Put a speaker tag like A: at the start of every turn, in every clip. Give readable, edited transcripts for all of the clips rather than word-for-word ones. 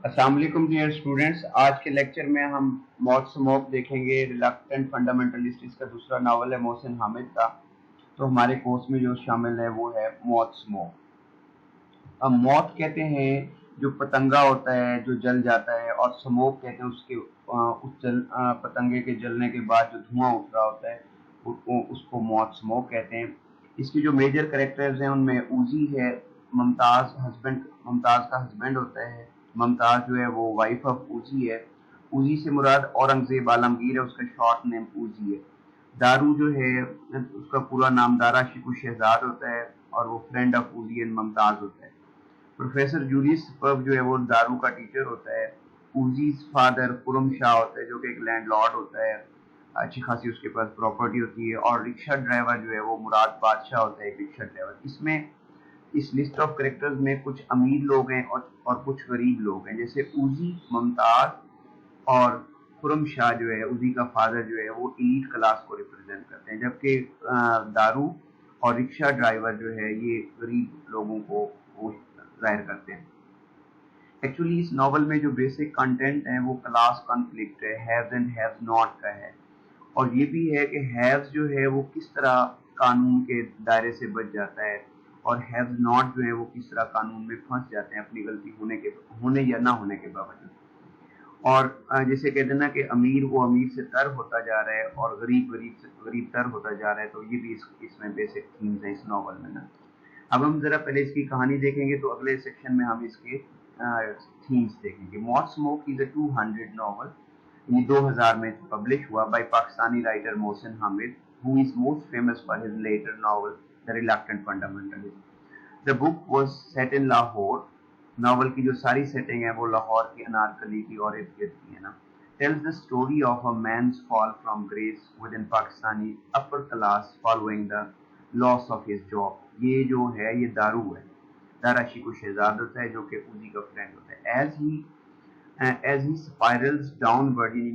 A: अस्सलाम वालेकुम dear students. आज के लेक्चर में हम मौत स्मोक देखेंगे। रिलक्टेंट फंडामेंटलिस्ट इसका दूसरा नावल है मोहसिन हामिद का। तो हमारे कोर्स में जो शामिल है वो है मौत स्मोक। अब मौत कहते हैं जो पतंगा होता है जो जल जाता है, और स्मोक कहते हैं उसके पतंगे के जलने के बाद जो धुआं उठ रहा होता है उसको मौत स्मोक कहते हैं। इसके जो मेजर कैरेक्टर्स हैं उनमें उजी है, ममताज का हस्बैंड होता है। ममताज जो है वो वाइफ ऑफ उजी है। उजी से मुराद औरंगजेब आलमगीर है, उसका शॉर्ट नेम उजी है। दारू जो है उसका पूरा नाम दारा शिकू शहजाद होता है, और वो फ्रेंड ऑफ उजी एंड ममताज होता है। प्रोफेसर जूलियस पर्व जो है वो दारू का टीचर होता है। उजीज फादर कुरम शाह होता है जो कि एक लैंडलॉर्ड होता है, अच्छी खासी उसके पास प्रॉपर्टी होती है। और रिक्शा ड्राइवर जो है वो मुराद बादशाह होता है, एक रिक्शा ड्राइवर। इसमें इस लिस्ट ऑफ करेक्टर्स में कुछ अमीर लोग हैं और कुछ गरीब लोग हैं। जैसे उजी, ममताज और खुरम शाह जो है उजी का फादर जो है वो एलीट क्लास को रिप्रेजेंट करते हैं, जबकि दारू और रिक्शा ड्राइवर जो है ये गरीब लोगों को वो जाहिर करते हैं। एक्चुअली इस नॉवल में जो बेसिक कंटेंट है वो क्लास कॉन्फ्लिक्ट है, हैव्स एंड हैव्स नॉट का है। और ये भी है कि हैव्स जो है वो किस तरह कानून के दायरे से बच जाता है, और हैव्स नॉट जो है वो किस तरह कानून में फंस जाते हैं अपनी गलती होने या ना होने के बावजूद। और जैसे कहते हैं ना कि अमीर वो अमीर से तर होता जा रहा है और गरीब गरीब से गरीब तर होता जा रहा है, तो ये भी इसमें बेसिक थीम्स है इस नॉवल में ना। अब हम जरा पहले इसकी कहानी देखेंगे, तो अगले सेक्शन में हम इसके थीम्स देखेंगे। मौत स्मोक इज अ 200 नॉवल। ये 2000 में पब्लिश हुआ by Pakistani writer Mohsin Hamid, who is most famous for his later novel The Reluctant Fundamentalist. The book was set in Lahore. Novel की जो सारी सेटिंग है वो लाहौर की अनारकली की और इर्द गिर्द की है ना। Tells the story of a man's fall from grace within Pakistani upper class following the loss of his job. ये जो है ये दारू है, दारा शिकू शहजाद होता है जो कि उजी का फ्रेंड होता है। as he spirals downward, यानी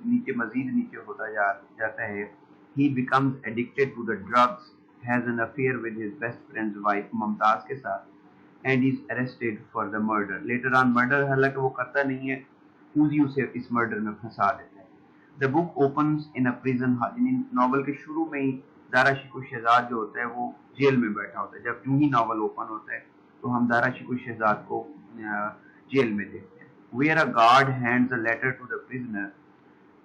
A: नीचे मजीद नीचे होता जाता है, he becomes addicted to the drugs, has an affair with his best friend's wife Mumtaz के साथ, and is arrested for the murder. Later on murder हालांकि वो करता नहीं है, उजी उसे इस मर्डर में फंसा देता है। The book opens in a prison hall. यानी नॉवल के शुरू में ही दारा शिकू शहजाद जो होता है वो जेल में बैठा होता है। जब यूं ही नॉवल ओपन होता है तो हम दारा शिकू शहजाद को जेल में देखते हैं। Where a guard hands a letter to the prisoner.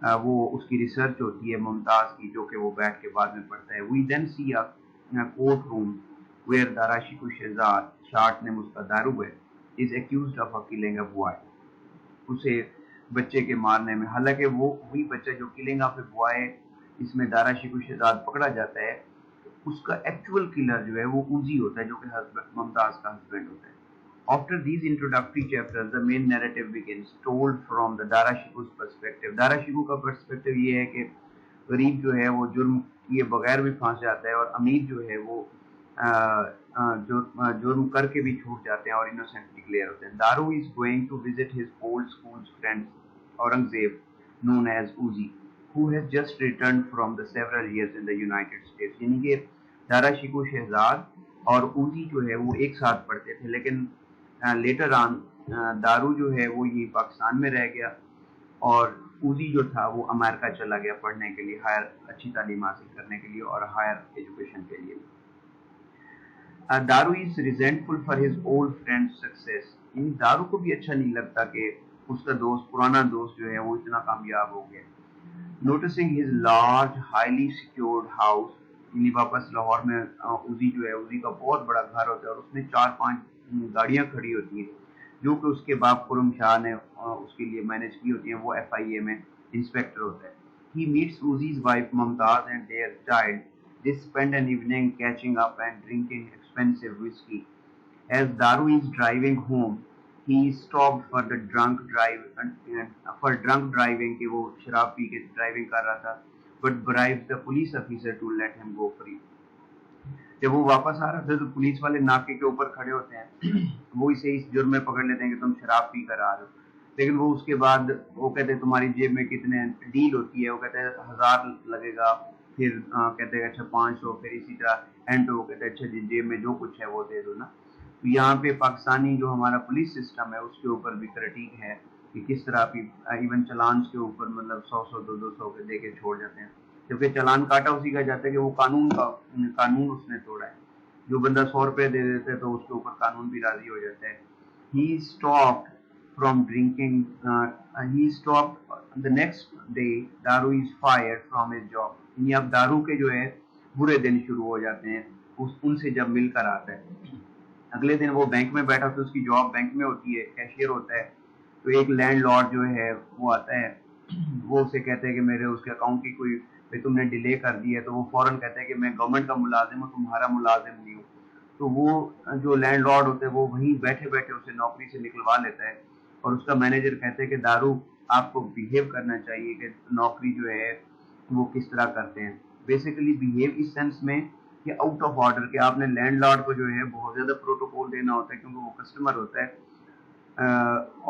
A: वो उसकी रिसर्च होती है मुमताज की, जो कि वो बैठ के बाद में पढ़ता है। We then see a court room where Dara शिकू शहजाद, शॉर्ट नेम उसका दारू है, is accused of killing a boy. उसे बच्चे के मारने में, हालांकि वो वही बच्चा जो किलिंग ऑफ ए बॉय इसमें दारा शिकू शहजाद पकड़ा जाता है, उसका एक्चुअल किलर जो है वो उजी होता है जो कि ममताज का हस्बैंड होता है। After these introductory chapters, the main narrative begins, told from the Dara Shiko's perspective. Dara शिकू का पर्सपेक्टिव ये है कि गरीब जो है वो जुर्म किए बगैर भी फंस जाता है, और अमीर जो है वो जुर्म करके भी छूट जाते हैं और इनोसेंट डिक्लेयर होते हैं। Daru is going to visit his old school friend Aurangzeb, known as Uzi, who has just returned from the several years in the United States. यानी कि दारा शिकू शहजाद और उजी जो है वो एक साथ पढ़ते थे, लेकिन लेटर ऑन दारू जो है वो ये पाकिस्तान में रह गया, और उजी जो था वो अमेरिका चला गया पढ़ने के लिए, हायर अच्छी तालीम हासिल करने के लिए और हायर एजुकेशन के लिए। दारू is resentful for his old friend success. यानी दारू को भी अच्छा नहीं लगता कि उसका दोस्त, पुराना दोस्त जो है वो इतना कामयाब हो गया। Noticing his large highly secured house, यानी वापस लाहौर में उजी जो है उजी का बहुत बड़ा घर होता है और उसमें 4-5 गाड़ियां खड़ी होती हैं जो कि उसके बाप खुरम शाह ने उसके लिए मैनेज की होती हैं। वो FIA में इंस्पेक्टर होता है। He meets Uzi's wife Mumtaz and their child. They spend an evening catching up and drinking expensive whiskey. As Daru is driving home, he is stopped for the drunk driving कि वो शराब P के driving कर रहा था, but bribes the police officer to let him go free. जब वो वापस आ रहा था तो पुलिस वाले नाके के ऊपर खड़े होते हैं, वो इसे इस जुर्म में पकड़ लेते हैं कि तुम शराब पी कर आ रहे हो। लेकिन वो उसके बाद वो कहते हैं तुम्हारी जेब में कितने, डील होती है, वो कहते हैं 1000 लगेगा, फिर कहते हैं अच्छा 500, फिर इसी तरह एंड वो कहते हैं अच्छा जेब में जो कुछ है वो दे दो ना। तो यहाँ पे पाकिस्तानी जो हमारा पुलिस सिस्टम है उसके ऊपर भी क्रिटिक है कि किस तरह की इवन चलान के ऊपर मतलब 100 200 के दे के छोड़ जाते हैं, क्योंकि चलान काटा उसी का जाता है कि वो कानून उसने तोड़ा है। जो बंदा 100 रुपए दे देता है तो उसके ऊपर कानून भी राजी हो जाता है। he stopped from drinking he stopped the next day दारू is fired from his job, यानी अब दारू के जो है बुरे दिन शुरू हो जाते हैं उनसे जब मिलकर आता है। अगले दिन वो बैंक में बैठा था, उसकी जॉब बैंक में होती है, कैशियर होता है। तो एक लैंडलॉर्ड जो है वो आता है, वो उसे कहते हैं कि मेरे उसके अकाउंट की कोई भाई तुमने डिले कर दी है। तो वो फौरन कहता है कि मैं गवर्नमेंट का मुलाजिम हूँ, तुम्हारा मुलाजिम नहीं हूँ। तो वो जो लैंडलॉर्ड होते हैं वो वहीं बैठे बैठे उसे नौकरी से निकलवा लेता है। और उसका मैनेजर कहते हैं कि दारू आपको बिहेव करना चाहिए कि नौकरी जो है वो किस तरह करते हैं। बेसिकली बिहेव इस सेंस में कि आउट ऑफ ऑर्डर, कि आपने लैंडलॉर्ड को जो है बहुत ज्यादा प्रोटोकॉल देना होता है क्योंकि वो कस्टमर होता है।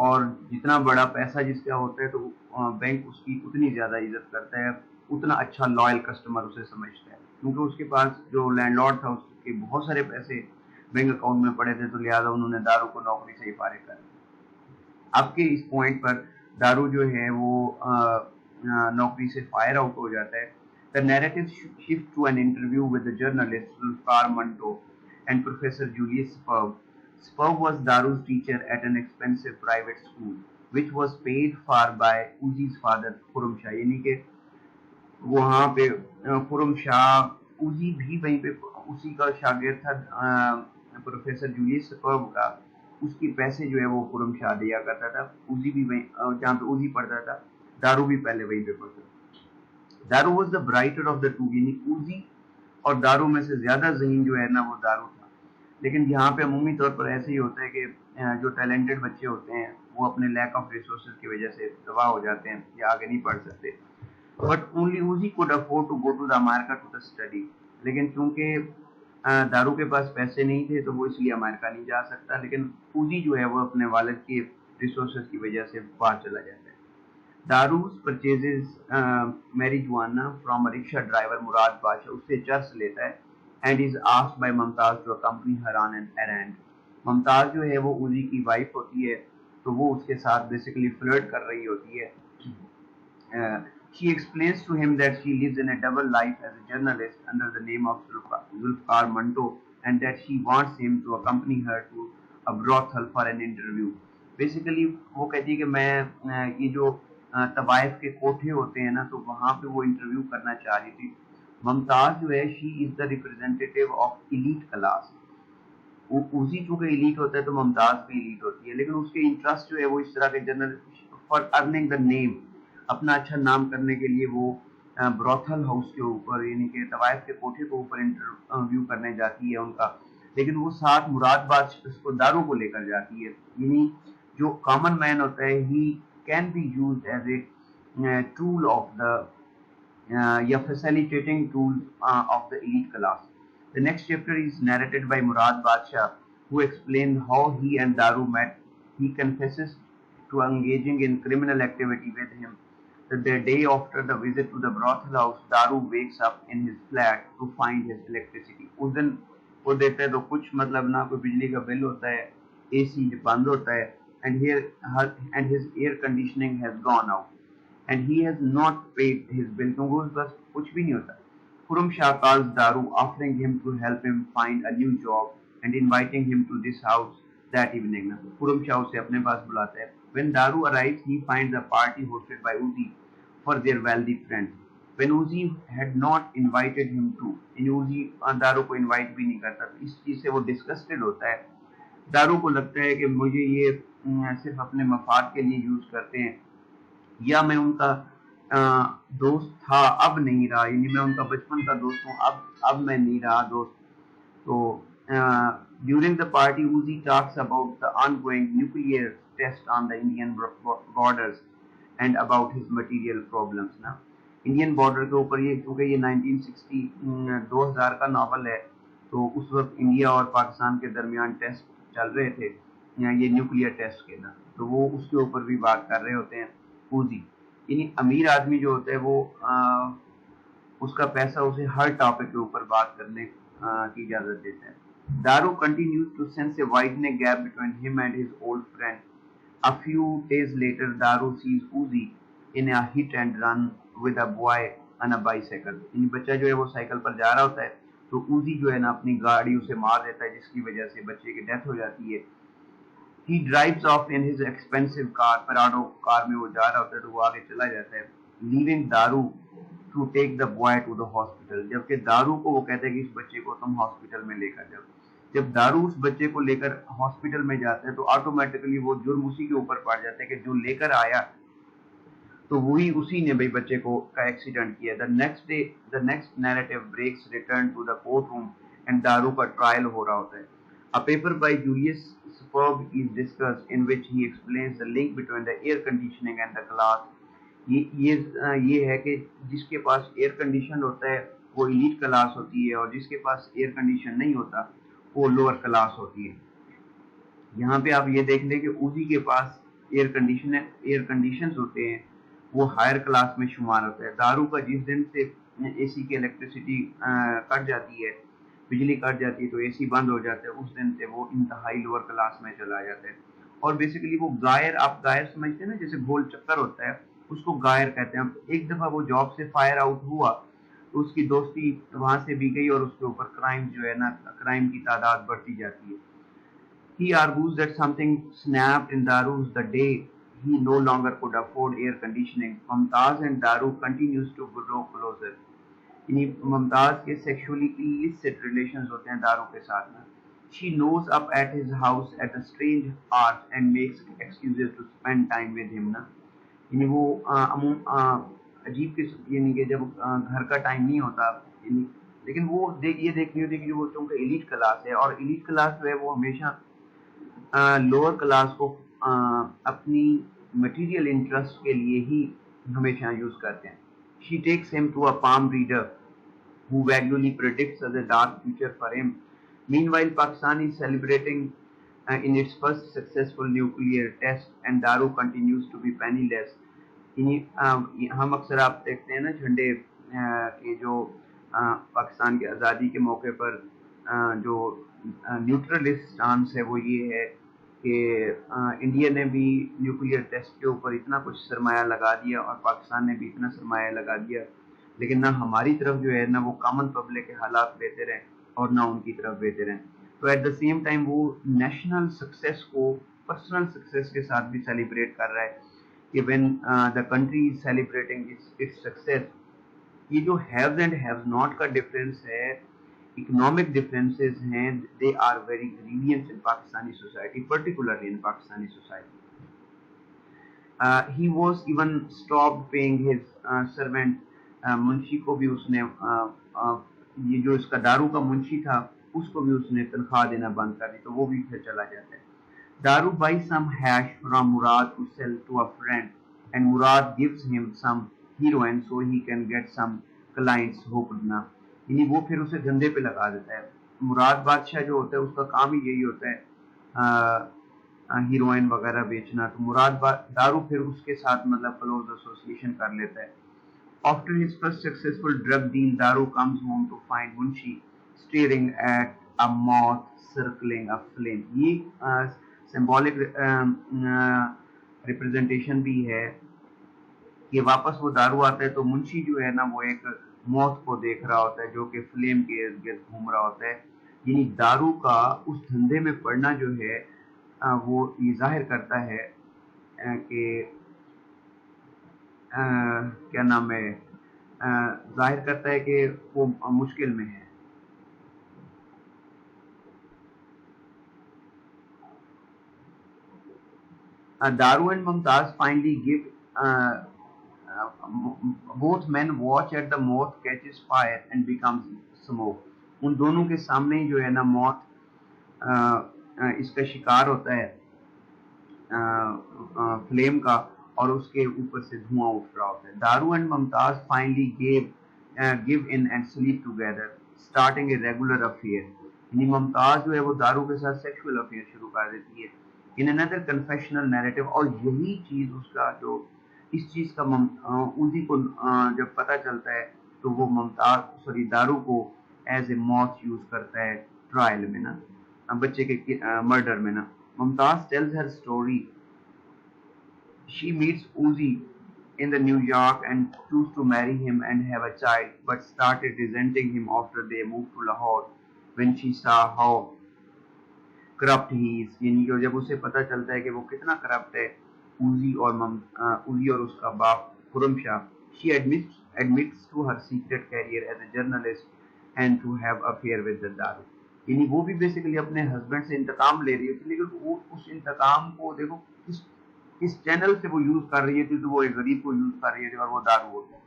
A: और जितना बड़ा पैसा जिसका होता है तो बैंक उसकी उतनी ज्यादा इज्जत करता है, उतना अच्छा लॉयल कस्टमर उसे समझता है, क्योंकि उसके पास जो लैंडलॉर्ड था उसके बहुत सारे पैसे बैंक अकाउंट में पड़े थे, तो लिहाजा उन्होंने दारू को नौकरी से ही फारिग कर दिया। आपके इस पॉइंट पर दारू जो है वो नौकरी से फायर आउट हो जाता है। The narrative shift to an interview with the journalist Zulfikar Manto and Professor Julius Spurg. Spurg was Daru's teacher at an expensive private school, which was paid for by Uzi's father, Khurram Shah. यानी कि वहाँ पे खुरम शाह, उजी भी वहीं पे उसी का शागिर्द था, प्रोफेसर जूलियस स्पर्ग का। उसके पैसे जो है वो खुरम शाह दिया करता था। उजी भी वहीं, जहाँ पे उजी पढ़ता था, दारू भी पहले वहीं पे पढ़ता था। दारू was the brighter of the two, यानी उजी और दारू में से ज्यादा ज़हीन जो है ना वो दारू था। लेकिन यहाँ पे अमूमी तौर पर ऐसे ही होता है कि जो टैलेंटेड बच्चे होते हैं वो अपने लैक ऑफ रिसोर्सेज की वजह से तबाह हो जाते हैं या आगे नहीं पढ़ सकते। But only Uzi could afford to go to the America to the study. लेकिन चूंकि दारू के पास पैसे नहीं थे तो वो इसलिए अमेरिका नहीं जा सकता, लेकिन उजी जो है वो अपने वालिद के रिसोर्सेज की वजह से बाहर चला जाता है। दारू purchases marijuana from a rickshaw driver मुराद बादशाह, उससे चर्च लेता है and is asked by Mumtaz to accompany her on an errand। Mumtaz जो है वो उजी की वाइफ होती है, तो वो उसके साथ बेसिकली फ्लर्ट कर रही होती है। She explains to him that she lives in a double life as a journalist under the name of Zulfikar Manto and that she wants him to accompany her to a brothel for an interview। Basically वो कहती है कि मैं ये जो तवाइफ के कोठे होते हैं ना, तो वहाँ पे वो इंटरव्यू करना चाह रही थी। मुमताज जो है she is the representative of elite class. उसी चूंकि इलीट होता है तो मुमताज भी इलीट होती है, लेकिन उसके इंटरेस्ट जो है वो इस तरह के general for earning the name, अपना अच्छा नाम करने के लिए वो ब्रॉथल हाउस के ऊपर यानी कि तवाइफ के कोठे के ऊपर इंटरव्यू करने जाती है उनका। लेकिन वो साथ मुरादबाद उसको दारू को लेकर जाती है। यानी जो कॉमन मैन होता है he can be used as a tool of the या facilitating tool of the elite class। The next chapter is narrated by Murad Badshah, who explained how he and Daru met. He confesses to engaging in criminal activity with him. The day after the visit to the brothel house, Daru wakes up in his flat to find his electricity। उस दिन वो देखता है तो कुछ मतलब ना कोई बिजली का बिल होता है, AC बंद होता है, and his air conditioning has gone out and he has not paid his bill, क्योंकि उसके पास कुछ भी नहीं होता। Khurram Shah calls Daru, offering him to help him find a new job and inviting him to this house that evening। Khurram Shah उसे अपने पास बुलाता है। When Daru arrives, he finds a party hosted by Uzi for their wealthy friends। When Uzi had not invited him to, Uzi दारू को invite भी नहीं करता, तो इस चीज से वो disgusted होता है। दारू को लगता है कि मुझे ये सिर्फ अपने मफाद के लिए यूज करते हैं, या मैं उनका दोस्त था अब नहीं रहा, यानी मैं उनका बचपन का दोस्त हूँ, अब मैं नहीं रहा दोस्त। तो during the party Uzi talks about the ongoing nuclear test on the Indian borders and about his material problems ना। इंडियन बॉर्डर के ऊपर ये, क्योंकि ये 1960 2000 का नॉवल है, तो उस वक्त इंडिया और पाकिस्तान के दरमियान टेस्ट चल रहे थे, ये न्यूक्लियर टेस्ट के ना, तो वो उसके ऊपर भी बात कर रहे होते हैं Uzi। यानी अमीर आदमी जो होता है वो उसका पैसा उसे हर टॉपिक के ऊपर बात करने की इजाजत देता है। Daru continues to sense a widening gap between him and his old friend. A few days later, Daru sees Uzi in a hit and run with a boy on a bicycle. इन बच्चा जो है वो cycle पर जा रहा होता है तो उजी जो है ना अपनी गाड़ी उसे मार देता है जिसकी वजह से बच्चे की डेथ हो जाती है. He drives off in his expensive car. Prado car में वो जा रहा होता है तो वो आगे चला जाता है, leaving दारू to take the boy to the hospital. जबकि दारू को वो कहता है कि इस बच्चे को तुम हॉस्पिटल में लेकर जाओ. जब दारू उस बच्चे को लेकर हॉस्पिटल में जाता है तो ऑटोमेटिकली वो जुर्म उसी के ऊपर पड़ जाता है कि जो लेकर आया तो वही उसी ने भाई बच्चे को का एक्सीडेंट किया. The next narrative breaks return to the court room and Daru का ट्रायल हो रहा होता है. A paper by Julius Sperg is discussed in which he explains the link between the air conditioning and the class. ये है कि जिसके पास air condition होता है वो एलीट क्लास होती है और जिसके पास एयर कंडीशन नहीं होता वो लोअर क्लास होती है. यहाँ पे आप ये देख लें कि उजी के पास एयर कंडीशन होते हैं वो हायर क्लास में शुमार होता है. दारू का जिस दिन से एसी की इलेक्ट्रिसिटी कट जाती है, बिजली कट जाती है तो एसी बंद हो जाता है, उस दिन से वो इंतहाई लोअर क्लास में चला जाता है. और बेसिकली वो गायर, आप गायर समझते हैं ना, जैसे गोल चक्कर होता है उसको गायर कहते हैं. एक दफा वो जॉब से फायर आउट हुआ तो उसकी दोस्ती वहां से भी गई और उसके ऊपर क्राइम जो है ना, क्राइम की तादाद बढ़ती जाती है. He argues that something snapped in Daru's the day he no longer could afford air conditioning. Mumtaz and Daru continues to grow closer. यानी मुमताज के सेक्सुअली illicit relations होते हैं दारू के साथ में. She knows up at his house at a strange hours and makes excuses to spend time with him ना. यानी वो अजीब किस्म, यानी कि जब घर का टाइम नहीं होता, यानी लेकिन वो ये देख रही होती है कि वो चूंकि एलीट क्लास है और एलीट क्लास जो है वो हमेशा लोअर क्लास को अपनी मटेरियल इंटरेस्ट के लिए ही हमेशा यूज करते हैं. She takes him to a palm reader who vaguely predicts a dark future for him. Meanwhile, Pakistan is celebrating in its first successful nuclear test and Daru continues to be penniless. हम अक्सर आप देखते हैं ना झंडे के जो पाकिस्तान की आज़ादी के मौके पर जो न्यूट्रलिस्ट स्टांस है वो ये है कि इंडिया ने भी न्यूक्लियर टेस्ट के ऊपर इतना कुछ सरमाया लगा दिया और पाकिस्तान ने भी इतना सरमाया लगा दिया, लेकिन ना हमारी तरफ जो है ना वो कॉमन पब्लिक के हालात बेहतर हैं और ना उनकी तरफ बेहतर हैं. तो एट द सेम टाइम वो नेशनल सक्सेस को पर्सनल सक्सेस के साथ भी सेलिब्रेट कर रहा है कि when the country is celebrating its success. ये जो हैव्स एंड हैव्स नॉट का डिफरेंस है, इकोनॉमिक डिफरेंसेस हैं, they are very grievances in Pakistani society, particularly in Pakistani society. He was even stop paying his servant. Munshi को भी उसने ये जो इसका दारू का मुंशी था उसको भी उसने तनख्वाह देना बंद कर दी, तो वो भी फिर चला जाता है. दारू buys some hash from Murad to sell to a friend and Murad gives him some heroin so he can get some clients hooked ना. यानी वो फिर उसे धंधे पे लगा देता है. मुराद बादशाह जो होता है उसका काम ही यही होता है हीरोइन वगैरह बेचना, तो दारू फिर उसके साथ मतलब क्लोज एसोसिएशन कर लेता है. After his first successful drug deal, Daru comes home to find Munshi staring at a moth circling a flame. ये सिंबॉलिक रिप्रेजेंटेशन भी है कि वापस वो दारू आता है तो मुंशी जो है ना वो एक मौत को देख रहा होता है जो कि फ्लेम के इर्द गिर्द घूम रहा होता है. यानी दारू का उस धंधे में पड़ना जो है वो ये जाहिर करता है कि क्या नाम है, जाहिर करता है कि वो मुश्किल में है. Daru and Mumtaz finally give. Both men watch at the moth catches fire and becomes smoke. उन दोनों के सामने ही जो है ना मौत इसका शिकार होता है फ्लेम का और उसके ऊपर से धुआं उठ रहा होता है. दारू and Mumtaz finally give in and sleep together starting a regular affair. यानी मुमताज जो है वो दारू के साथ सेक्सुअल अफेयर शुरू कर देती है इन अनदर कन्फेशनल नैरेटिव. और यही चीज उसका जो इस चीज का उसी को जब पता चलता है तो वो दारू को एज ए मॉथ यूज करता है ट्रायल में ना, बच्चे के मर्डर में ना। Mumtaz tells her story. She meets Uzi in the New York and chose to marry him and have a child, but started resenting him after they moved to Lahore when she saw how corrupt he is, यानी कि जब उसे पता चलता है कि वो कितना करप्ट है, उजी और उसका बाप Khurram Shah. She admits to her secret career as a journalist and to have affair with the दारू। यानी वो भी बेसिकली अपने हस्बैंड से इंतकाम ले रही थी, लेकिन वो उस इंतकाम को देखो किस चैनल से वो यूज कर रही थी, तो वो एक गरीब को यूज कर रही थी, और वो दारू हो गया।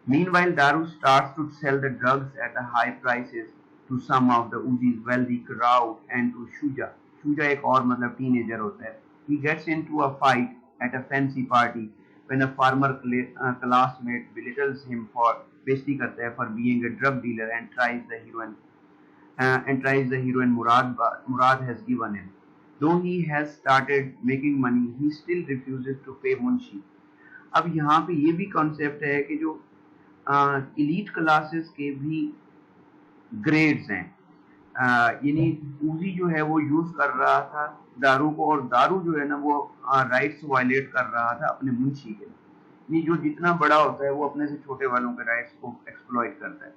A: Meanwhile, Daru starts to sell the drugs at a high prices to some of the Uzi's wealthy crowd and to Shuja. Shuja एक और मतलब teenager होता है. He gets into a fight at a fancy party when a former classmate belittles him for बेइज्जती करता है for being a drug dealer and tries the heroin Murad has given him. Though he has started making money, he still refuses to pay Munshi. अब यहाँ पे ये भी concept है कि जो इलीट क्लासेस के भी ग्रेड्स हैं, यानी उजी जो है वो यूज कर रहा था दारू को, और दारू जो है ना वो राइट्स वायलेट कर रहा था अपने मुंशी के। यानी जो जितना बड़ा होता है वो अपने से छोटे वालों के राइट्स को एक्सप्लॉइट करता है।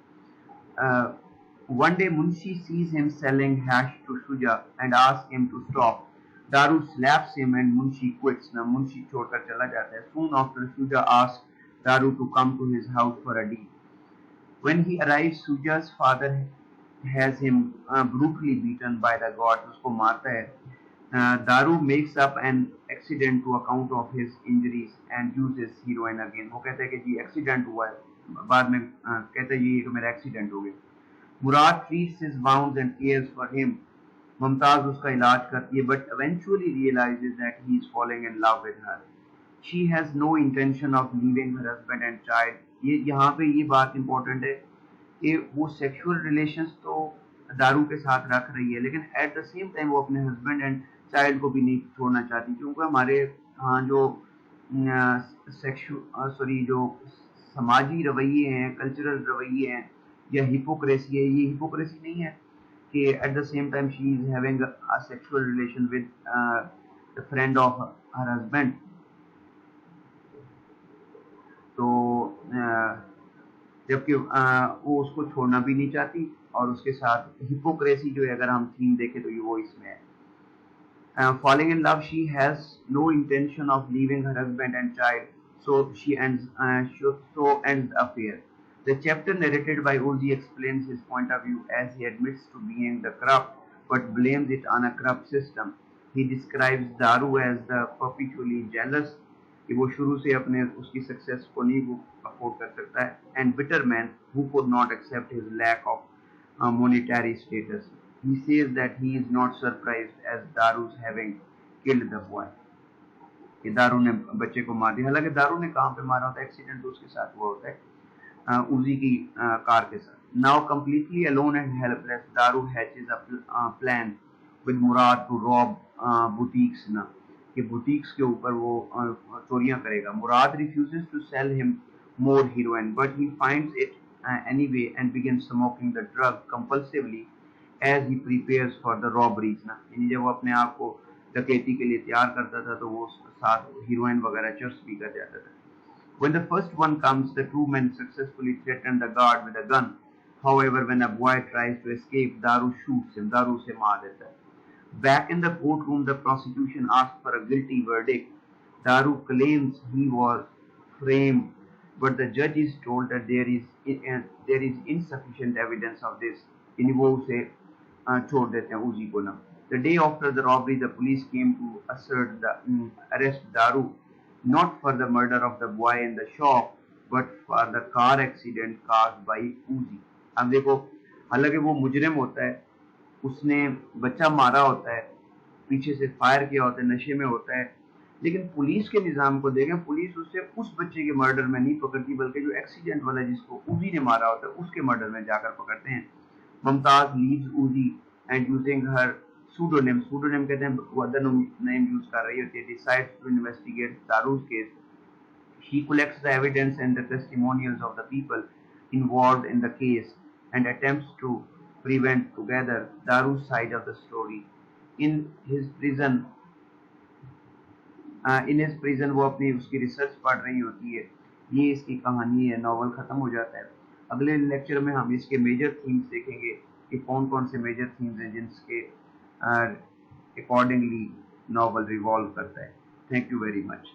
A: One day Munshi sees him selling hash to Shuja and asks him to stop. Daru slaps him and Munshi quits. ना मुंशी छोड़कर चला जाता है। Soon after Shuja asks Daru to come to his house for a deal. When he arrives, Suja's father has him brutally beaten by the gods. उसको मारता है। Daru makes up an accident to account of his injuries and uses heroin again. वो कहता है कि जी accident हुआ है, बाद में कहता है ये मेरा एक्सीडेंट हो गया। Murad treats his wounds and cares for him. Mumtaz उसका इलाज करती है, but eventually realizes that he is falling in love with her. She has no intention of leaving her husband and child. ये यहाँ पे ये बात इम्पोर्टेंट है कि वो सेक्सुअल रिलेशंस तो दारू के साथ रख रही है, लेकिन एट द सेम टाइम वो अपने हस्बैंड एंड चाइल्ड को भी नहीं छोड़ना चाहती, क्योंकि हमारे यहाँ जो जो समाजी रवैये हैं, कल्चरल रवैये हैं, या हिपोक्रेसी है, ये हिपोक्रेसी नहीं है कि eight the same time she is having a sexual relation with the friend of her husband. तो जबकि वो उसको छोड़ना भी नहीं चाहती, और उसके साथ हिपोक्रेसी जो है अगर हम थीम देखें तो ये वो इसमें है। Falling in love, she has no intention of leaving her husband and child, so ends the affair. The chapter narrated by Urzi explains his point of view as he admits to being the corrupt but blames it on a corrupt system. He describes Daru as the perpetually jealous, कि वो शुरू से अपने उसकी success को नहीं afford कर सकता है, and bitter man who could not accept his lack of monetary status. He says that he is not surprised as Daru's having killed the boy. कि दारू ने बच्चे को मार दिया, हालांकि दारू ने कहाँ पे मारा होता है, एक्सीडेंट तो उसके साथ हुआ होता है उजी की कार के साथ। Now completely alone and helpless, Daru hatches a plan with Murad to rob boutiques ना, कि बुटीक्स के ऊपर वो चोरियां करेगा। मुराद refuses to sell him more heroin, but he finds it anyway and begins smoking the drug compulsively as he prepares for the robberies ना, यानी जब वो अपने आप को डकैती के लिए तैयार करता था तो वो साथ हीरोइन वगैरह चर्च भी कर जाता था। When the first one comes, the two men successfully threaten the guard with a gun. However, when a boy tries to escape, Daru shoots him. दारू उसे मार देता है। Back in the courtroom, the prosecution asked for a guilty verdict. Daru claims he was framed, but the judge is told that there is insufficient evidence of this. यानी वो उसे छोड़ देते हैं उजी को ना। The day after the robbery, the police came to arrest Daru, not for the murder of the boy in the shop, but for the car accident caused by Uzi. अब देखो, हालांकि वो मुजरिम होता है, उसने बच्चा मारा होता है, पीछे से फायर किया होता है, नशे में होता है, लेकिन पुलिस के निजाम को देखें, पुलिस उससे उस बच्चे के मर्डर में नहीं पकड़ती, बल्कि जो एक्सीडेंट वाला जिसको उजी ने मारा होता है उसके मर्डर में जाकर पकड़ते हैं। Mumtaz leaves Uzi and using her pseudonym कहते हैं वो अदर नेम यूज कर रही होती है, decides to investigate Daru's case. She collects the evidence and the testimonials of the people involved in the case and attempts to prevent together Daru's side of the story. In his prison, in his prison वो अपनी उसकी research पढ़ रही होती है। ये इसकी कहानी है, नॉवल खत्म हो जाता है। अगले लेक्चर में हम इसके मेजर थीम्स देखेंगे कि कौन कौन से मेजर थीम्स हैं जिनके अकॉर्डिंगली नॉवल रिवॉल्व करता है। Thank you very much.